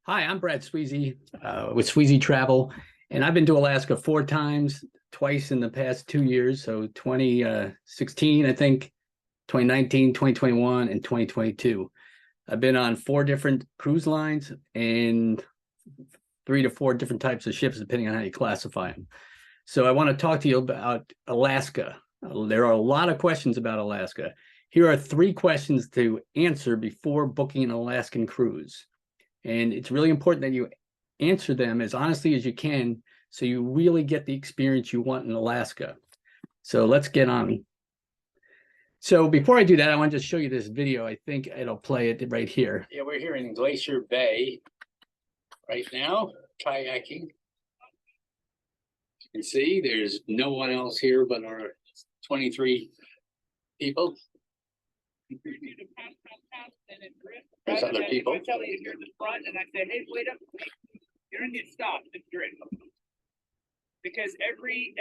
Hi, I'm Brad Sweezy with Sweezy Travel, and I've been to Alaska 4 times, twice in the past 2 years. So 2016, I think, 2019, 2021, and 2022. I've been on 4 different cruise lines and 3 to 4 different types of ships, depending on how you classify them. So I want to talk to you about Alaska. There are a lot of questions about Alaska. Here are 3 questions to answer before booking an Alaskan cruise. And it's really important that you answer them as honestly as you can so you really get the experience you want in Alaska. So let's get on. So before I do that, I want to just show you this video. I think it'll play it right here. Yeah, we're here in Glacier Bay right now, kayaking. You can see there's no one else here but our 23 people. There's other people. I tell you, you're in the front, and I said, "Hey, wait up! You're gonna get stopped and drift because every."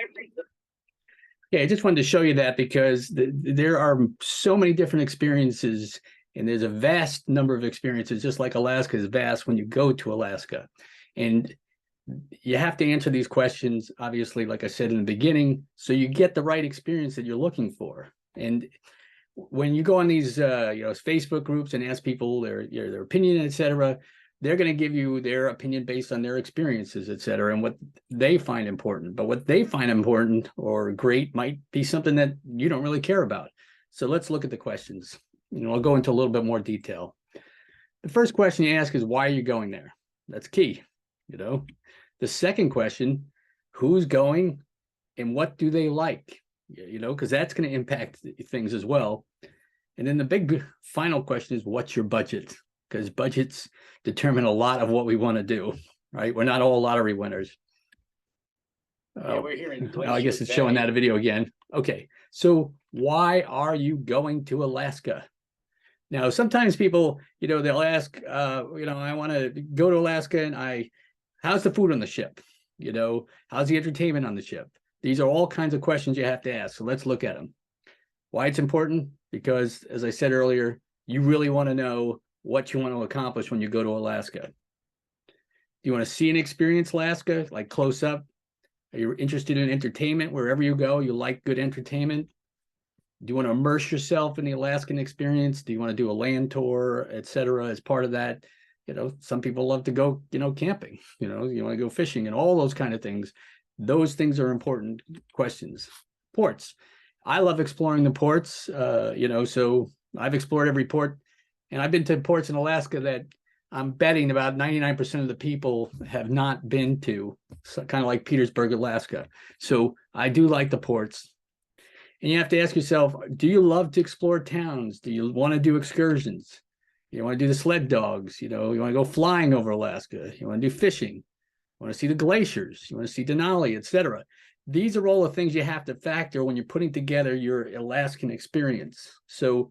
Yeah, I just wanted to show you that because there are so many different experiences, and there's a vast number of experiences, just like Alaska is vast when you go to Alaska, and you have to answer these questions, obviously, like I said in the beginning, so you get the right experience that you're looking for. And when you go on these Facebook groups and ask people their opinion, etc., they're going to give you their opinion based on their experiences, etc., and what they find important. But what they find important or great might be something that you don't really care about. So let's look at the questions. I'll go into a little bit more detail. The first question you ask is, why are you going there? That's key. The second question, who's going and what do they like? Because that's going to impact things as well. And then the big final question is, what's your budget? Because budgets determine a lot of what we want to do, right? We're not all lottery winners. Yeah, we're here in Glacier I guess it's Bay. Showing that video again. Okay, so why are you going to Alaska? Now, sometimes people, they'll ask, I want to go to Alaska, and how's the food on the ship? How's the entertainment on the ship? These are all kinds of questions you have to ask. So let's look at them. Why it's important? Because, as I said earlier, you really want to know what you want to accomplish when you go to Alaska. Do you want to see and experience Alaska, like close up? Are you interested in entertainment wherever you go? You like good entertainment? Do you want to immerse yourself in the Alaskan experience? Do you want to do a land tour, etc., as part of that? Some people love to go, camping. You want to go fishing and all those kind of things. Those things are important questions. Ports. I love exploring the ports, so I've explored every port, and I've been to ports in Alaska that I'm betting about 99% of the people have not been to, so kind of like Petersburg, Alaska. So I do like the ports. And you have to ask yourself, do you love to explore towns? Do you want to do excursions? You want to do the sled dogs? You want to go flying over Alaska? You want to do fishing? You want to see the glaciers, you want to see Denali, etc. These are all the things you have to factor when you're putting together your Alaskan experience. So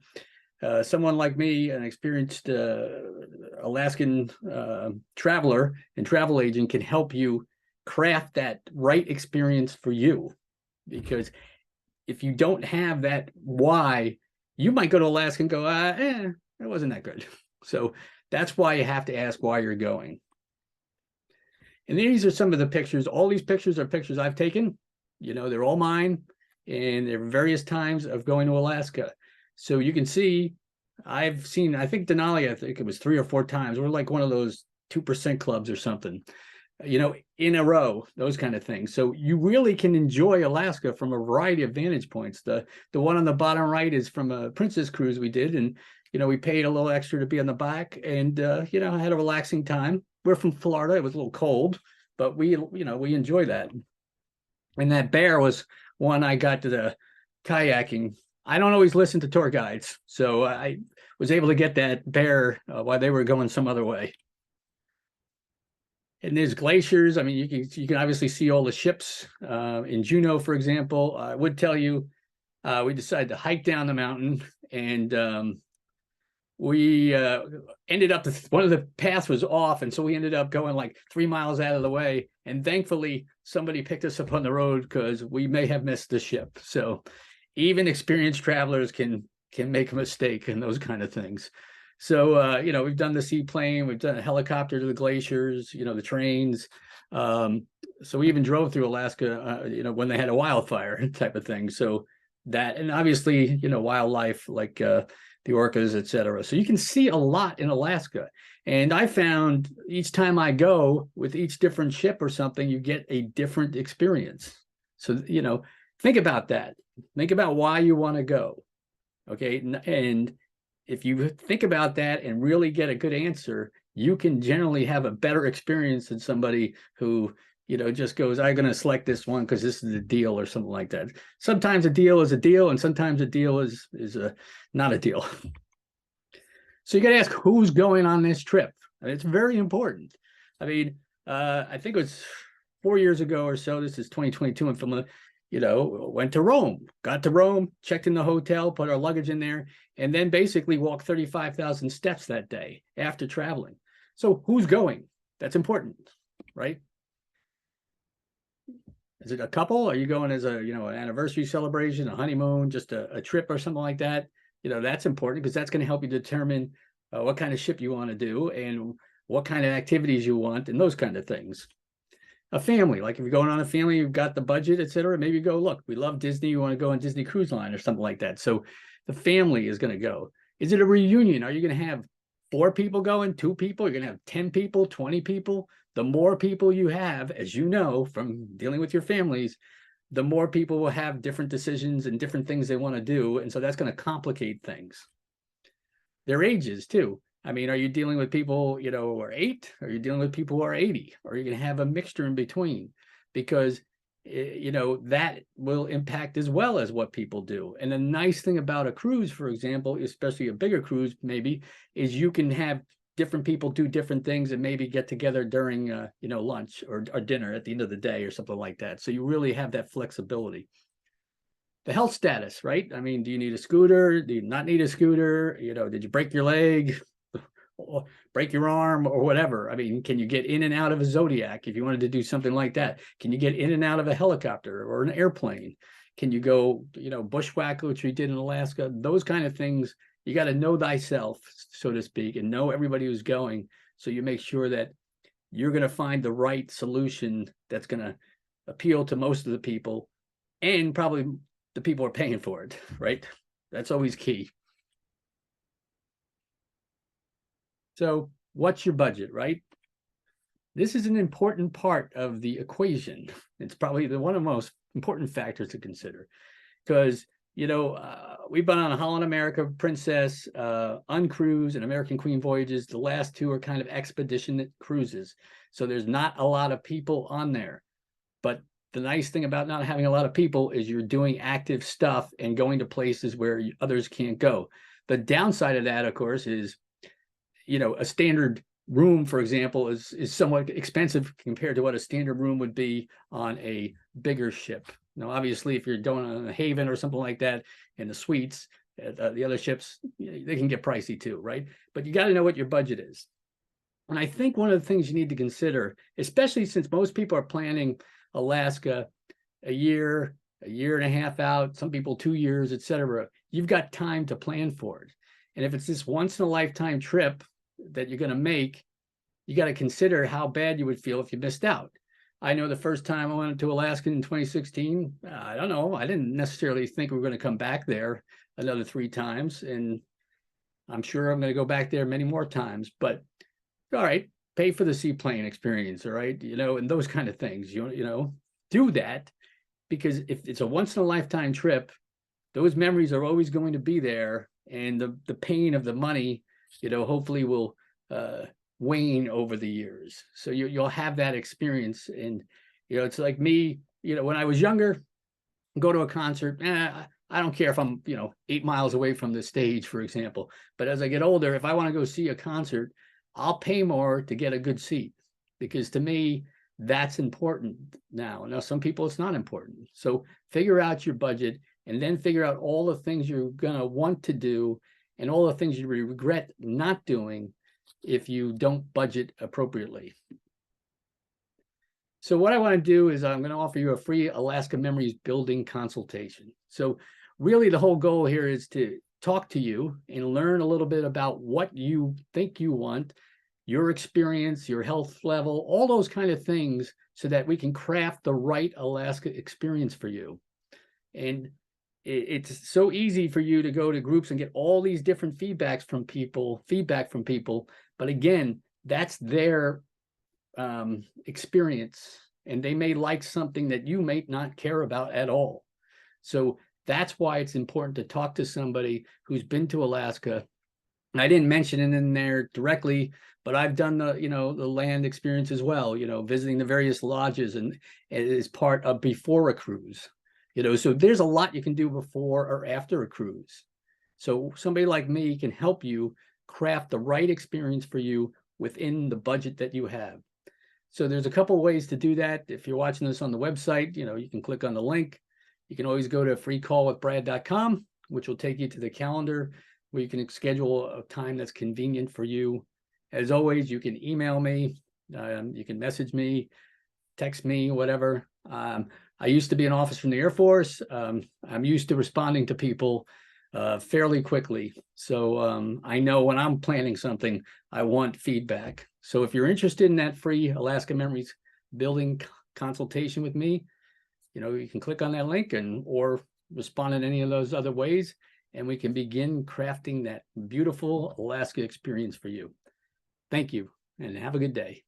someone like me, an experienced Alaskan traveler and travel agent, can help you craft that right experience for you. Because if you don't have that why, you might go to Alaska and go, it wasn't that good. So that's why you have to ask why you're going. And these are some of the pictures. All these pictures are pictures I've taken. They're all mine, and there are various times of going to Alaska. So you can see, I've seen, I think Denali, I think it was 3 or 4 times. We're like one of those 2% clubs or something, in a row, those kind of things. So you really can enjoy Alaska from a variety of vantage points. The one on the bottom right is from a Princess cruise we did, and we paid a little extra to be on the back, and I had a relaxing time. We're from Florida. It was a little cold, but we enjoy that. And that bear was one I got to the kayaking. I don't always listen to tour guides, so I was able to get that bear while they were going some other way. And there's glaciers. I mean, you can obviously see all the ships in Juneau, for example. I would tell you, we decided to hike down the mountain, and we ended up, one of the paths was off, and so we ended up going like 3 miles out of the way, and thankfully somebody picked us up on the road because we may have missed the ship. So even experienced travelers can make a mistake and those kind of things. So, we've done the seaplane, we've done a helicopter to the glaciers, the trains. So we even drove through Alaska, when they had a wildfire type of thing. So that, and obviously, wildlife like the orcas, et cetera. So you can see a lot in Alaska. And I found each time I go with each different ship or something, you get a different experience. So, think about that. Think about why you want to go. Okay. And if you think about that and really get a good answer, you can generally have a better experience than somebody who, just goes, I'm going to select this one because this is the deal or something like that. Sometimes a deal is a deal, and sometimes a deal is not a deal. So you got to ask who's going on this trip. And it's very important. I mean, I think it was 4 years ago or so. This is 2022 in Finland. Went to Rome, got to Rome, checked in the hotel, put our luggage in there, and then basically walked 35,000 steps that day after traveling. So who's going? That's important, right? Is it a couple? Are you going as an anniversary celebration, a honeymoon, just a trip or something like that? That's important because that's going to help you determine what kind of ship you want to do and what kind of activities you want and those kind of things. A family, like if you're going on a family, you've got the budget, et cetera, maybe you go, look, we love Disney, you want to go on Disney Cruise Line or something like that. So the family is going to go. Is it a reunion? Are you going to have 4 people going, 2 people? You're going to have 10 people, 20 people? The more people you have, as you know, from dealing with your families, the more people will have different decisions and different things they want to do. And so that's going to complicate things. Their ages too. I mean, are you dealing with people, who are 8? Are you dealing with people who are 80? Or are you going to have a mixture in between? Because, that will impact as well as what people do. And the nice thing about a cruise, for example, especially a bigger cruise, maybe, is you can have different people do different things and maybe get together during, lunch or dinner at the end of the day or something like that. So you really have that flexibility. The health status, right? I mean, do you need a scooter? Do you not need a scooter? Did you break your leg? Or break your arm or whatever? I mean, can you get in and out of a Zodiac if you wanted to do something like that? Can you get in and out of a helicopter or an airplane? Can you go, bushwhack, which we did in Alaska? Those kind of things, you got to know thyself, so to speak, and know everybody who's going. So you make sure that you're going to find the right solution that's going to appeal to most of the people, and probably the people are paying for it, right? That's always key. So what's your budget, right? This is an important part of the equation. It's probably one of the most important factors to consider because, we've been on a Holland America Princess, Uncruise, and American Queen voyages. The last 2 are kind of expedition cruises. So there's not a lot of people on there. But the nice thing about not having a lot of people is you're doing active stuff and going to places where others can't go. The downside of that, of course, is a standard room, for example, is somewhat expensive compared to what a standard room would be on a bigger ship. Now, obviously, if you're going on a Haven or something like that, and the suites, the other ships, they can get pricey too, right? But you got to know what your budget is. And I think one of the things you need to consider, especially since most people are planning Alaska a year and a half out, some people 2 years, et cetera, you've got time to plan for it. And if it's this once in a lifetime trip that you're going to make, you got to consider how bad you would feel if you missed out. I know the first time I went to Alaska in 2016, I don't know, I didn't necessarily think we were going to come back there another 3 times. And I'm sure I'm going to go back there many more times, but all right, pay for the seaplane experience. All right. And those kind of things, do that, because if it's a once in a lifetime trip, those memories are always going to be there. And the pain of the money, hopefully will wane over the years. So you'll have that experience. And, it's like me, when I was younger, go to a concert, I don't care if I'm, 8 miles away from the stage, for example. But as I get older, if I want to go see a concert, I'll pay more to get a good seat, because to me, that's important now. Now, some people, it's not important. So figure out your budget, and then figure out all the things you're going to want to do and all the things you regret not doing if you don't budget appropriately. So what I want to do is I'm going to offer you a free Alaska Memories building consultation. So really the whole goal here is to talk to you and learn a little bit about what you think you want, your experience, your health level, all those kind of things, so that we can craft the right Alaska experience for you. And it's so easy for you to go to groups and get all these different feedback from people. But again, that's their experience, and they may like something that you may not care about at all. So that's why it's important to talk to somebody who's been to Alaska. And I didn't mention it in there directly, but I've done the, the land experience as well, visiting the various lodges, and as part of before a cruise, so there's a lot you can do before or after a cruise. So somebody like me can help you craft the right experience for you within the budget that you have. So there's a couple ways to do that. If you're watching this on the website, you can click on the link. You can always go to freecallwithbrad.com, which will take you to the calendar where you can schedule a time that's convenient for you. As always, you can email me, you can message me, text me, whatever. I used to be an officer in the Air Force. I'm used to responding to people fairly quickly. So I know when I'm planning something, I want feedback. So if you're interested in that free Alaska Memories building consultation with me, you can click on that link or respond in any of those other ways, and we can begin crafting that beautiful Alaska experience for you. Thank you, and have a good day.